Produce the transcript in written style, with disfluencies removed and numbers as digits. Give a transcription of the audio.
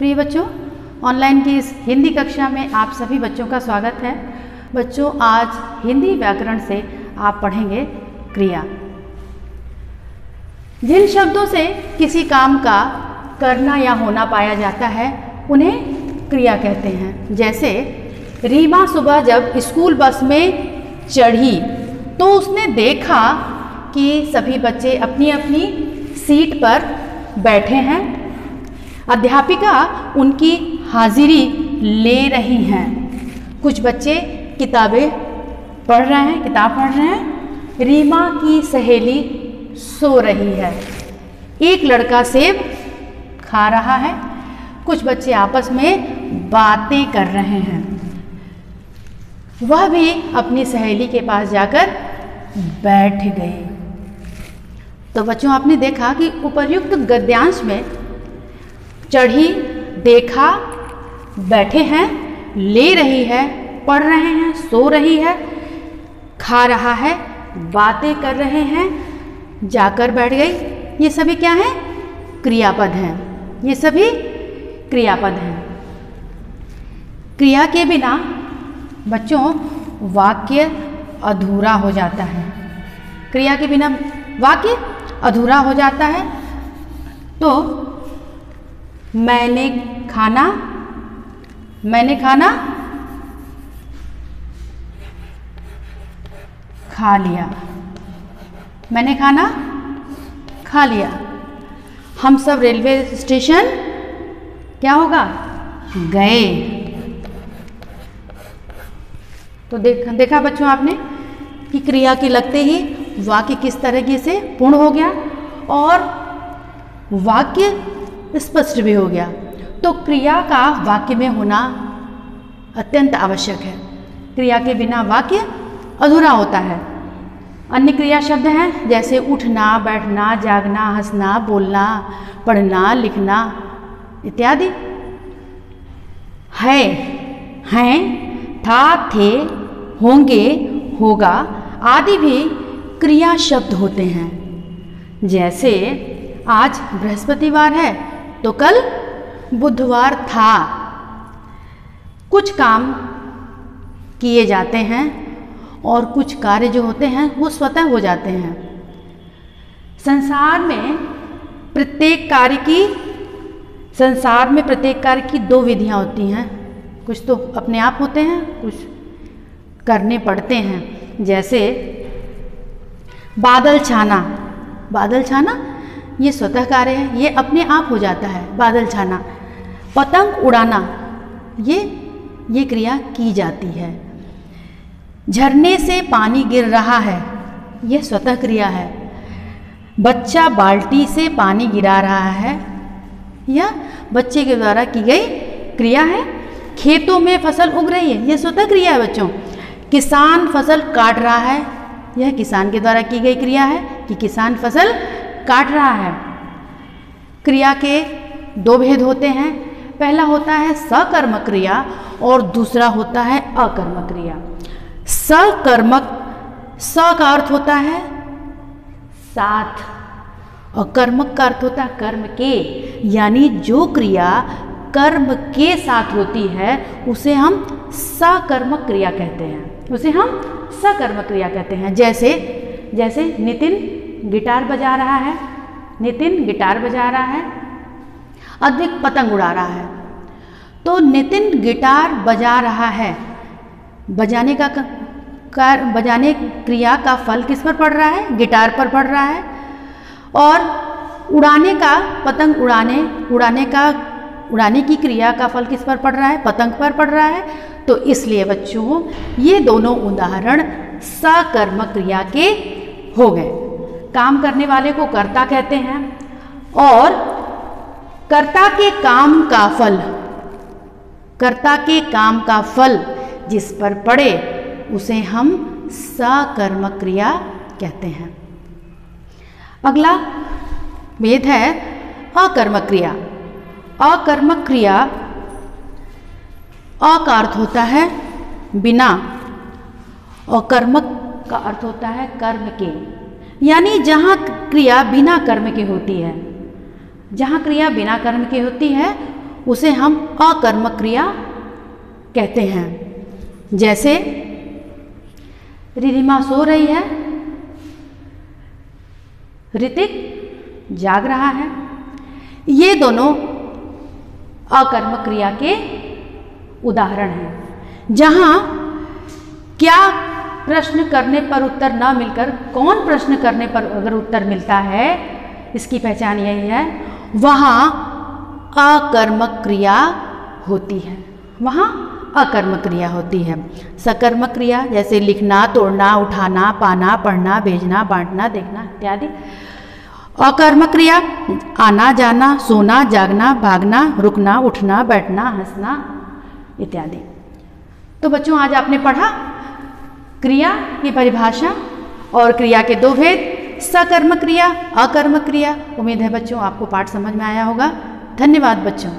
प्रिय बच्चों, ऑनलाइन की इस हिंदी कक्षा में आप सभी बच्चों का स्वागत है। बच्चों, आज हिंदी व्याकरण से आप पढ़ेंगे क्रिया। जिन शब्दों से किसी काम का करना या होना पाया जाता है उन्हें क्रिया कहते हैं। जैसे रीमा सुबह जब स्कूल बस में चढ़ी तो उसने देखा कि सभी बच्चे अपनी अपनी सीट पर बैठे हैं। अध्यापिका उनकी हाजिरी ले रही हैं। कुछ बच्चे किताब पढ़ रहे हैं। रीमा की सहेली सो रही है। एक लड़का सेब खा रहा है। कुछ बच्चे आपस में बातें कर रहे हैं। वह भी अपनी सहेली के पास जाकर बैठ गई। तो बच्चों, आपने देखा कि उपर्युक्त गद्यांश में चढ़ी, देखा, बैठे हैं, ले रही है, पढ़ रहे हैं, सो रही है, खा रहा है, बातें कर रहे हैं, जाकर बैठ गई। ये सभी क्या हैं? क्रियापद हैं। ये सभी क्रियापद हैं। क्रिया के बिना बच्चों वाक्य अधूरा हो जाता है। क्रिया के बिना वाक्य अधूरा हो जाता है। तो मैंने खाना खा लिया। मैंने खाना खा लिया। हम सब रेलवे स्टेशन क्या होगा? गए। तो देखा बच्चों आपने कि क्रिया के लगते ही वाक्य किस तरीके से पूर्ण हो गया और वाक्य स्पष्ट भी हो गया। तो क्रिया का वाक्य में होना अत्यंत आवश्यक है। क्रिया के बिना वाक्य अधूरा होता है। अन्य क्रिया शब्द हैं जैसे उठना, बैठना, जागना, हंसना, बोलना, पढ़ना, लिखना इत्यादि। है, हैं, था, थे, होंगे, होगा आदि भी क्रिया शब्द होते हैं। जैसे आज बृहस्पतिवार है तो कल बुधवार था। कुछ काम किए जाते हैं और कुछ कार्य जो होते हैं वो स्वतः हो जाते हैं। संसार में प्रत्येक कार्य की दो विधियां होती हैं। कुछ तो अपने आप होते हैं, कुछ करने पड़ते हैं। जैसे बादल छाना ये स्वतः कार्य है, ये अपने आप हो जाता है। बादल छाना। पतंग उड़ाना ये क्रिया की जाती है। झरने से पानी गिर रहा है, यह स्वतः क्रिया है। बच्चा बाल्टी से पानी गिरा रहा है, यह बच्चे के द्वारा की गई क्रिया है। खेतों में फसल उग रही है, यह स्वतः क्रिया है बच्चों। किसान फसल काट रहा है, यह किसान के द्वारा की गई क्रिया है कि किसान फसल काट रहा है। क्रिया के दो भेद होते हैं। पहला होता है सकर्मक क्रिया और दूसरा होता है अकर्मक क्रिया। सकर्मक, स का अर्थ होता है साथ और कर्मक का अर्थ होता है कर्म के, यानी जो क्रिया कर्म के साथ होती है उसे हम सकर्मक क्रिया कहते हैं। जैसे नितिन गिटार बजा रहा है। अद्विक पतंग उड़ा रहा है। तो नितिन गिटार बजा रहा है। बजाने क्रिया का फल किस पर पड़ रहा है? गिटार पर पड़ रहा है। और उड़ाने का, पतंग उड़ाने की क्रिया का फल किस पर पड़ रहा है? पतंग पर पड़ रहा है। तो इसलिए बच्चों ये दोनों उदाहरण सकर्मक क्रिया के हो गए। काम करने वाले को कर्ता कहते हैं और कर्ता के काम का फल जिस पर पड़े उसे हम सकर्मक क्रिया कहते हैं। अगला भेद है अकर्मक क्रिया। अकर्मक क्रिया, अ का अर्थ होता है बिना और कर्मक का अर्थ होता है कर्म के, यानी जहाँ क्रिया बिना कर्म के होती है, उसे हम अकर्मक क्रिया कहते हैं। जैसे रिधिमा सो रही है, ऋतिक जाग रहा है। ये दोनों अकर्मक क्रिया के उदाहरण हैं। जहाँ क्या प्रश्न करने पर उत्तर न मिलकर कौन प्रश्न करने पर अगर उत्तर मिलता है, इसकी पहचान यही है, वहाँ अकर्मक क्रिया होती है, वहाँ अकर्मक क्रिया होती है। सकर्मक क्रिया जैसे लिखना, तोड़ना, उठाना, पाना, पढ़ना, भेजना, बांटना, देखना इत्यादि। अकर्मक क्रिया आना जाना, सोना, जागना, भागना, रुकना, उठना, बैठना, हंसना इत्यादि। तो बच्चों आज आपने पढ़ा क्रिया की परिभाषा और क्रिया के दो भेद, सकर्मक क्रिया, अकर्मक क्रिया। उम्मीद है बच्चों आपको पाठ समझ में आया होगा। धन्यवाद बच्चों।